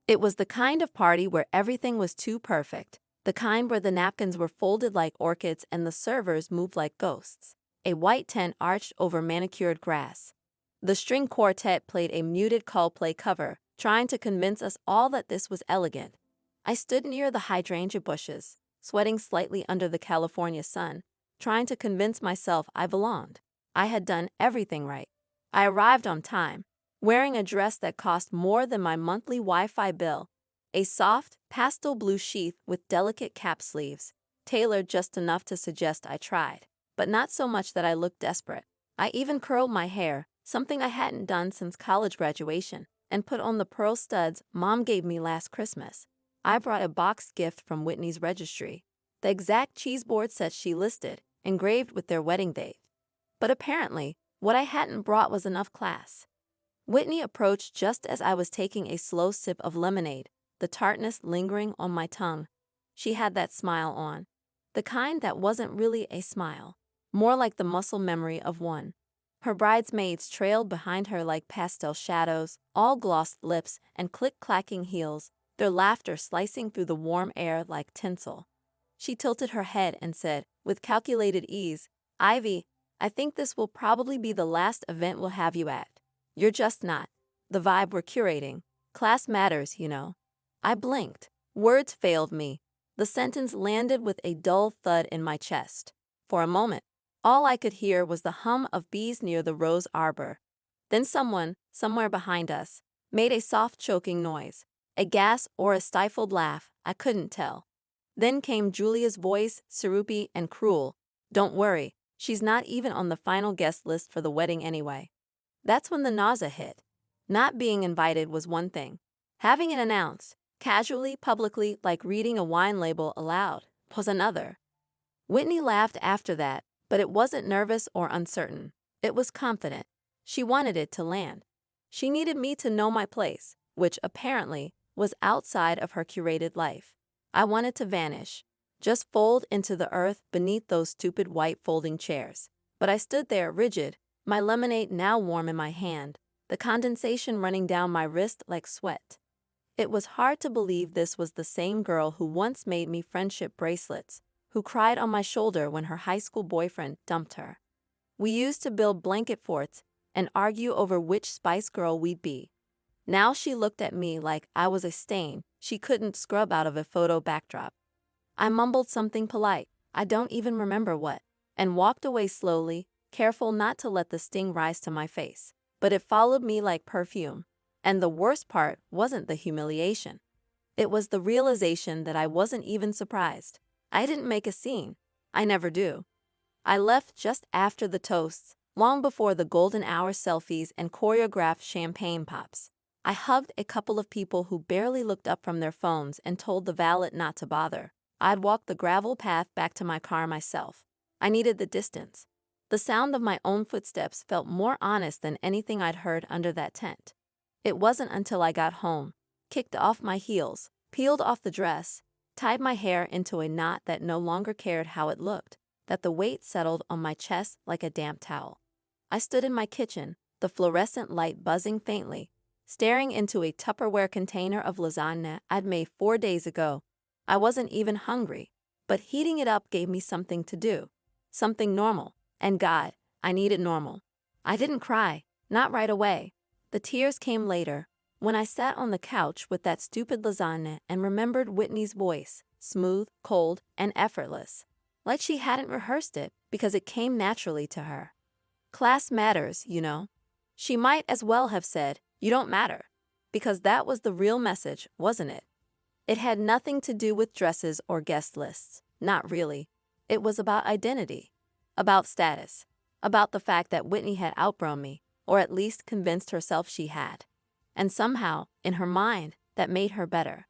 It was the kind of party where everything was too perfect, the kind where the napkins were folded like orchids and the servers moved like ghosts. A white tent arched over manicured grass. The string quartet played a muted Coldplay cover, trying to convince us all that this was elegant. I stood near the hydrangea bushes, sweating slightly under the California sun, trying to convince myself I belonged. I had done everything right. I arrived on time, wearing a dress that cost more than my monthly Wi-Fi bill, a soft, pastel blue sheath with delicate cap sleeves, tailored just enough to suggest I tried, but not so much that I looked desperate. I even curled my hair, something I hadn't done since college graduation, and put on the pearl studs Mom gave me last Christmas. I brought a boxed gift from Whitney's registry, the exact cheeseboard set she listed, engraved with their wedding date. But apparently, what I hadn't brought was enough class. Whitney approached just as I was taking a slow sip of lemonade, the tartness lingering on my tongue. She had that smile on, the kind that wasn't really a smile, more like the muscle memory of one. Her bridesmaids trailed behind her like pastel shadows, all glossed lips and click-clacking heels, their laughter slicing through the warm air like tinsel. She tilted her head and said, with calculated ease, "Ivy, I think this will probably be the last event we'll have you at. You're just not the vibe we're curating. Class matters, you know." I blinked. Words failed me. The sentence landed with a dull thud in my chest. For a moment, all I could hear was the hum of bees near the rose arbor. Then someone, somewhere behind us, made a soft choking noise, a gasp or a stifled laugh, I couldn't tell. Then came Julia's voice, syrupy and cruel. "Don't worry, she's not even on the final guest list for the wedding anyway." That's when the nausea hit. Not being invited was one thing. Having it announced, casually, publicly, like reading a wine label aloud, was another. Whitney laughed after that, but it wasn't nervous or uncertain. It was confident. She wanted it to land. She needed me to know my place, which apparently was outside of her curated life. I wanted to vanish, just fold into the earth beneath those stupid white folding chairs. But I stood there rigid, my lemonade now warm in my hand, the condensation running down my wrist like sweat. It was hard to believe this was the same girl who once made me friendship bracelets, who cried on my shoulder when her high school boyfriend dumped her. We used to build blanket forts and argue over which Spice Girl we'd be. Now she looked at me like I was a stain she couldn't scrub out of a photo backdrop. I mumbled something polite, I don't even remember what, and walked away slowly, careful not to let the sting rise to my face. But it followed me like perfume. And the worst part wasn't the humiliation. It was the realization that I wasn't even surprised. I didn't make a scene. I never do. I left just after the toasts, long before the golden hour selfies and choreographed champagne pops. I hugged a couple of people who barely looked up from their phones and told the valet not to bother. I'd walk the gravel path back to my car myself. I needed the distance. The sound of my own footsteps felt more honest than anything I'd heard under that tent. It wasn't until I got home, kicked off my heels, peeled off the dress, tied my hair into a knot that no longer cared how it looked, that the weight settled on my chest like a damp towel. I stood in my kitchen, the fluorescent light buzzing faintly, staring into a Tupperware container of lasagna I'd made 4 days ago. I wasn't even hungry, but heating it up gave me something to do, something normal, and God, I needed normal. I didn't cry, not right away. The tears came later, when I sat on the couch with that stupid lasagna and remembered Whitney's voice, smooth, cold, and effortless, like she hadn't rehearsed it because it came naturally to her. Class matters, you know. She might as well have said, "You don't matter," because that was the real message, wasn't it? It had nothing to do with dresses or guest lists, not really. It was about identity, about status, about the fact that Whitney had outgrown me, or at least convinced herself she had. And somehow, in her mind, that made her better.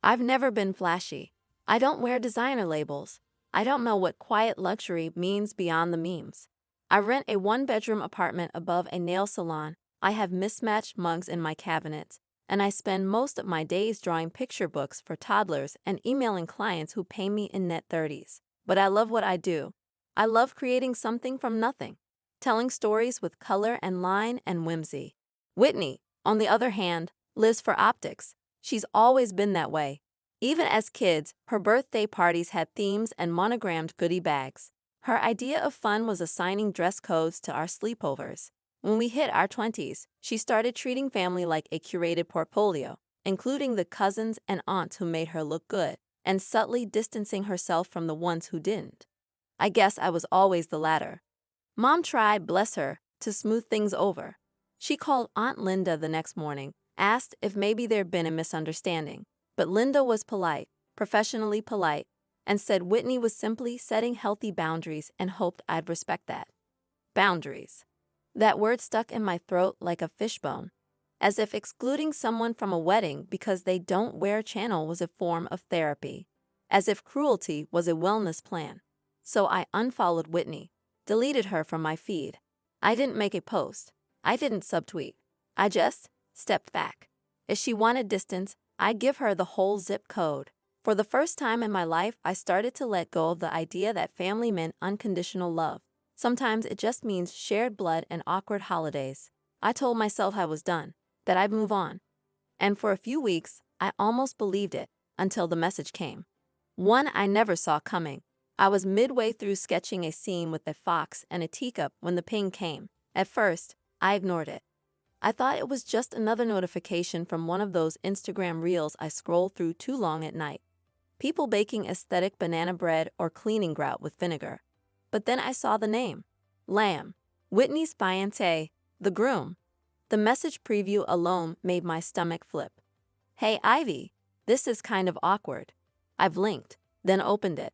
I've never been flashy. I don't wear designer labels. I don't know what quiet luxury means beyond the memes. I rent a one-bedroom apartment above a nail salon. I have mismatched mugs in my cabinets, and I spend most of my days drawing picture books for toddlers and emailing clients who pay me in net 30s. But I love what I do. I love creating something from nothing, telling stories with color and line and whimsy. Whitney, on the other hand, lives for optics. She's always been that way. Even as kids, her birthday parties had themes and monogrammed goodie bags. Her idea of fun was assigning dress codes to our sleepovers. When we hit our 20s, she started treating family like a curated portfolio, including the cousins and aunts who made her look good, and subtly distancing herself from the ones who didn't. I guess I was always the latter. Mom tried, bless her, to smooth things over. She called Aunt Linda the next morning, asked if maybe there'd been a misunderstanding. But Linda was polite, professionally polite, and said Whitney was simply setting healthy boundaries and hoped I'd respect that. Boundaries. That word stuck in my throat like a fishbone, as if excluding someone from a wedding because they don't wear channel was a form of therapy, as if cruelty was a wellness plan. So I unfollowed Whitney, deleted her from my feed. I didn't make a post. I didn't subtweet. I just stepped back. If she wanted distance, I'd give her the whole zip code. For the first time in my life, I started to let go of the idea that family meant unconditional love. Sometimes it just means shared blood and awkward holidays. I told myself I was done, that I'd move on. And for a few weeks, I almost believed it, until the message came. One I never saw coming. I was midway through sketching a scene with a fox and a teacup when the ping came. At first, I ignored it. I thought it was just another notification from one of those Instagram reels I scroll through too long at night. People baking aesthetic banana bread or cleaning grout with vinegar. But then I saw the name. Lamb. Whitney's fiancé, the groom. The message preview alone made my stomach flip. Hey Ivy, this is kind of awkward. I blinked, then opened it.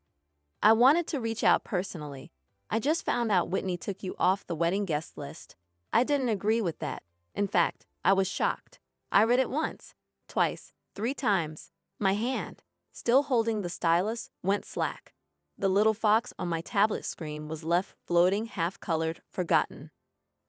I wanted to reach out personally. I just found out Whitney took you off the wedding guest list. I didn't agree with that. In fact, I was shocked. I read it once, twice, 3 times. My hand, still holding the stylus, went slack. The little fox on my tablet screen was left floating, half-colored, forgotten.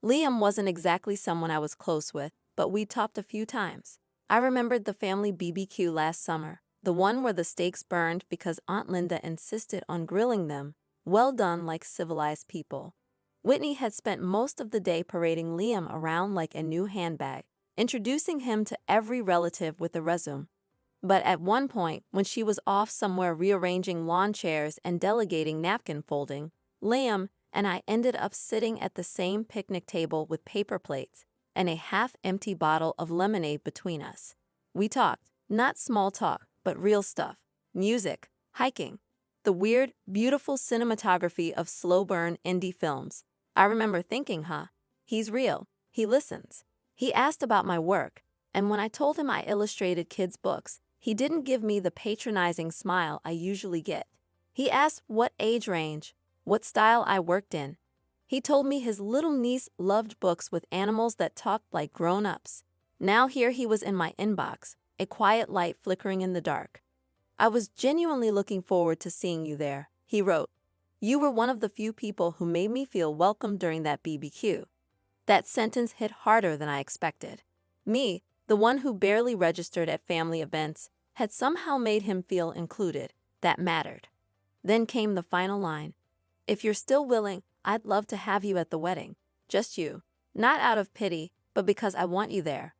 Liam wasn't exactly someone I was close with, but we talked a few times. I remembered the family BBQ last summer, the one where the steaks burned because Aunt Linda insisted on grilling them, well done like civilized people. Whitney had spent most of the day parading Liam around like a new handbag, introducing him to every relative with a resume. But at one point, when she was off somewhere rearranging lawn chairs and delegating napkin folding, Liam and I ended up sitting at the same picnic table with paper plates and a half-empty bottle of lemonade between us. We talked, not small talk, but real stuff, music, hiking, the weird, beautiful cinematography of slow-burn indie films. I remember thinking, he's real, he listens. He asked about my work, and when I told him I illustrated kids' books, he didn't give me the patronizing smile I usually get. He asked what age range, what style I worked in. He told me his little niece loved books with animals that talked like grown-ups. Now here he was in my inbox, a quiet light flickering in the dark. I was genuinely looking forward to seeing you there, he wrote. You were one of the few people who made me feel welcome during that BBQ. That sentence hit harder than I expected. Me, the one who barely registered at family events, had somehow made him feel included. That mattered. Then came the final line. If you're still willing, I'd love to have you at the wedding. Just you. Not out of pity, but because I want you there.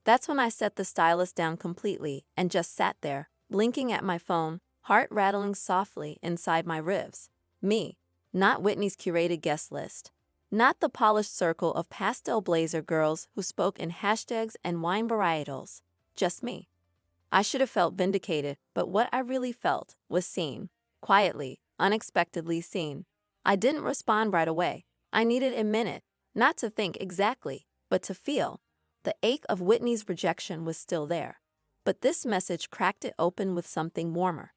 That's when I set the stylus down completely and just sat there, blinking at my phone, heart rattling softly inside my ribs. Me, not Whitney's curated guest list. Not the polished circle of pastel blazer girls who spoke in hashtags and wine varietals. Just me. I should have felt vindicated, but what I really felt was seen. Quietly, unexpectedly seen. I didn't respond right away. I needed a minute, not to think exactly, but to feel. The ache of Whitney's rejection was still there. But this message cracked it open with something warmer.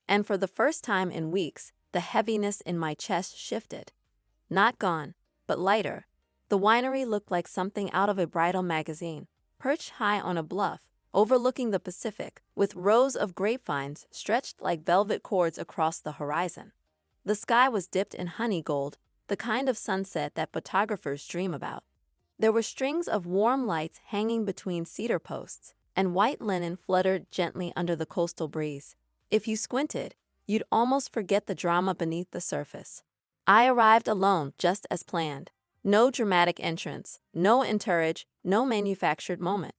And for the first time in weeks, the heaviness in my chest shifted. Not gone, but lighter. The winery looked like something out of a bridal magazine, perched high on a bluff, overlooking the Pacific, with rows of grapevines stretched like velvet cords across the horizon. The sky was dipped in honey gold, the kind of sunset that photographers dream about. There were strings of warm lights hanging between cedar posts, and white linen fluttered gently under the coastal breeze. If you squinted, you'd almost forget the drama beneath the surface. I arrived alone, just as planned. No dramatic entrance, no entourage, no manufactured moment.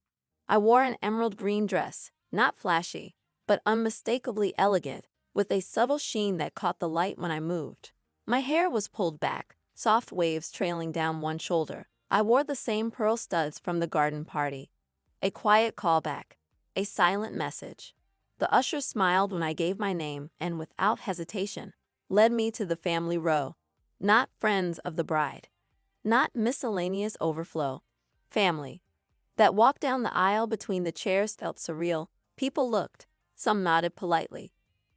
I wore an emerald green dress, not flashy, but unmistakably elegant, with a subtle sheen that caught the light when I moved. My hair was pulled back, soft waves trailing down one shoulder. I wore the same pearl studs from the garden party. A quiet callback, a silent message. The usher smiled when I gave my name and, without hesitation, led me to the family row. Not friends of the bride. Not miscellaneous overflow. Family. That walk down the aisle between the chairs felt surreal. People looked. Some nodded politely.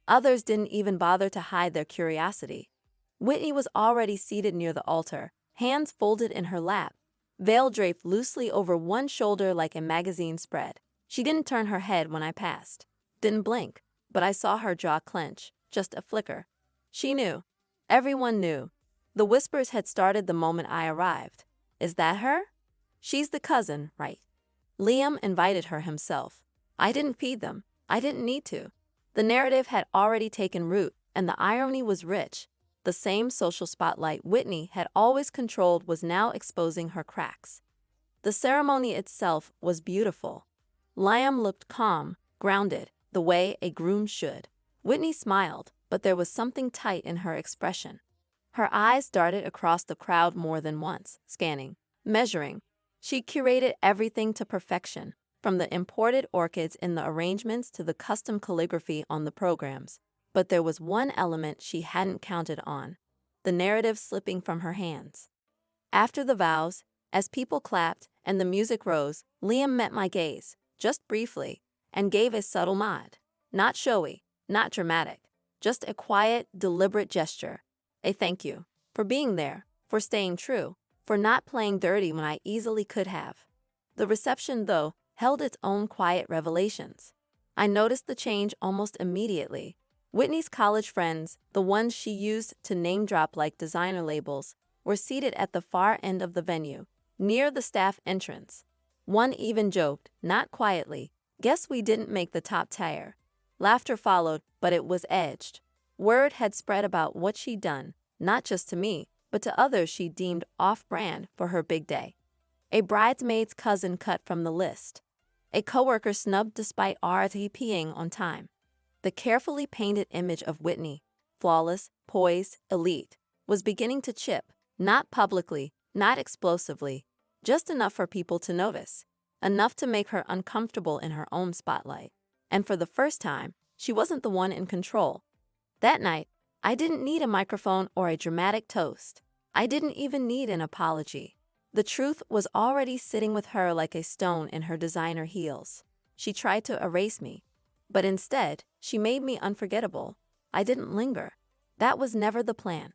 Others didn't even bother to hide their curiosity. Whitney was already seated near the altar, hands folded in her lap, veil draped loosely over one shoulder like a magazine spread. She didn't turn her head when I passed. Didn't blink, but I saw her jaw clench, just a flicker. She knew. Everyone knew. The whispers had started the moment I arrived. Is that her? She's the cousin, right? Liam invited her himself. I didn't feed them. I didn't need to. The narrative had already taken root, and the irony was rich. The same social spotlight Whitney had always controlled was now exposing her cracks. The ceremony itself was beautiful. Liam looked calm, grounded, the way a groom should. Whitney smiled, but there was something tight in her expression. Her eyes darted across the crowd more than once, scanning, measuring. She curated everything to perfection, from the imported orchids in the arrangements to the custom calligraphy on the programs. But there was one element she hadn't counted on, the narrative slipping from her hands. After the vows, as people clapped and the music rose, Liam met my gaze, just briefly, and gave a subtle nod. Not showy, not dramatic, just a quiet, deliberate gesture. A thank you for being there, for staying true, for not playing dirty when I easily could have. The reception, though, held its own quiet revelations. I noticed the change almost immediately. Whitney's college friends, the ones she used to name-drop like designer labels, were seated at the far end of the venue, near the staff entrance. One even joked, not quietly, "Guess we didn't make the top tier." Laughter followed, but it was edged. Word had spread about what she'd done, not just to me, but to others she deemed off-brand for her big day. A bridesmaid's cousin cut from the list. A coworker snubbed despite RSVPing on time. The carefully painted image of Whitney, flawless, poised, elite, was beginning to chip, not publicly, not explosively, just enough for people to notice, enough to make her uncomfortable in her own spotlight. And for the first time, she wasn't the one in control. That night, I didn't need a microphone or a dramatic toast. I didn't even need an apology. The truth was already sitting with her like a stone in her designer heels. She tried to erase me, but instead, she made me unforgettable. I didn't linger. That was never the plan.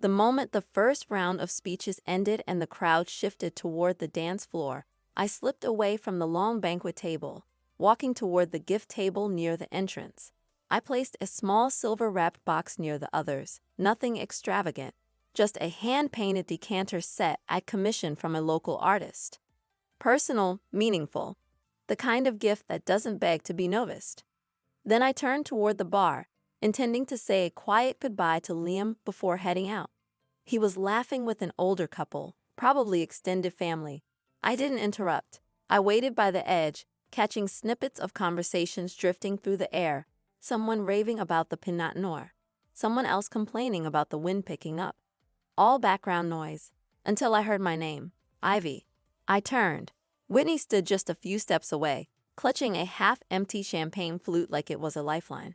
The moment the first round of speeches ended and the crowd shifted toward the dance floor, I slipped away from the long banquet table, walking toward the gift table near the entrance. I placed a small silver-wrapped box near the others, nothing extravagant, just a hand-painted decanter set I'd commissioned from a local artist. Personal, meaningful, the kind of gift that doesn't beg to be noticed. Then I turned toward the bar, intending to say a quiet goodbye to Liam before heading out. He was laughing with an older couple, probably extended family. I didn't interrupt. I waited by the edge, catching snippets of conversations drifting through the air, someone raving about the Pinot Noir, someone else complaining about the wind picking up. All background noise, until I heard my name, Ivy. I turned. Whitney stood just a few steps away, clutching a half-empty champagne flute like it was a lifeline.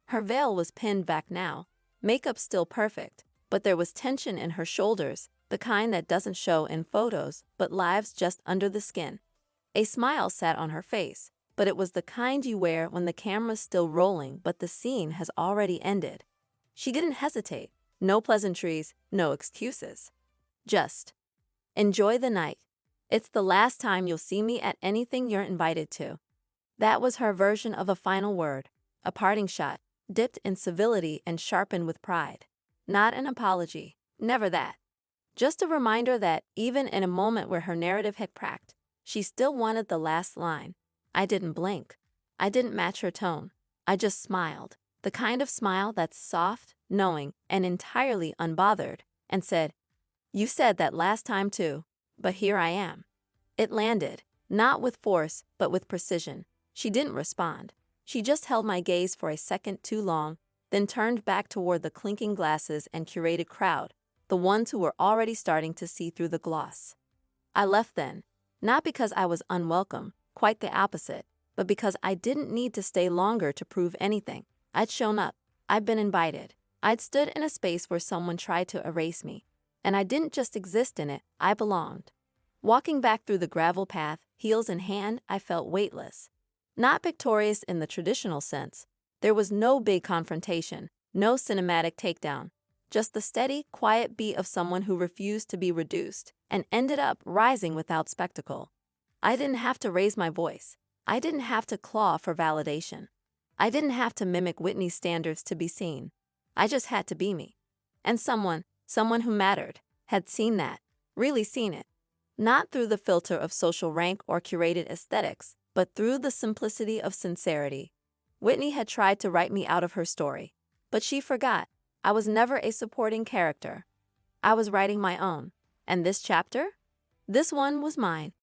Her veil was pinned back now, makeup still perfect, but there was tension in her shoulders, the kind that doesn't show in photos but lives just under the skin. A smile sat on her face, but it was the kind you wear when the camera's still rolling but the scene has already ended. She didn't hesitate. No pleasantries, no excuses. Just enjoy the night. It's the last time you'll see me at anything you're invited to. That was her version of a final word, a parting shot, dipped in civility and sharpened with pride. Not an apology, never that. Just a reminder that, even in a moment where her narrative had cracked, she still wanted the last line. I didn't blink. I didn't match her tone. I just smiled, the kind of smile that's soft, knowing, and entirely unbothered, and said, "You said that last time too, but here I am." It landed, not with force, but with precision. She didn't respond. She just held my gaze for a second too long, then turned back toward the clinking glasses and curated crowd, the ones who were already starting to see through the gloss. I left then, not because I was unwelcome, quite the opposite, but because I didn't need to stay longer to prove anything. I'd shown up. I'd been invited. I'd stood in a space where someone tried to erase me. And I didn't just exist in it, I belonged. Walking back through the gravel path, heels in hand, I felt weightless. Not victorious in the traditional sense. There was no big confrontation, no cinematic takedown. Just the steady, quiet beat of someone who refused to be reduced and ended up rising without spectacle. I didn't have to raise my voice. I didn't have to claw for validation. I didn't have to mimic Whitney's standards to be seen. I just had to be me. And someone who mattered, had seen that, really seen it. Not through the filter of social rank or curated aesthetics, but through the simplicity of sincerity. Whitney had tried to write me out of her story, but she forgot. I was never a supporting character. I was writing my own. And this chapter? This one was mine.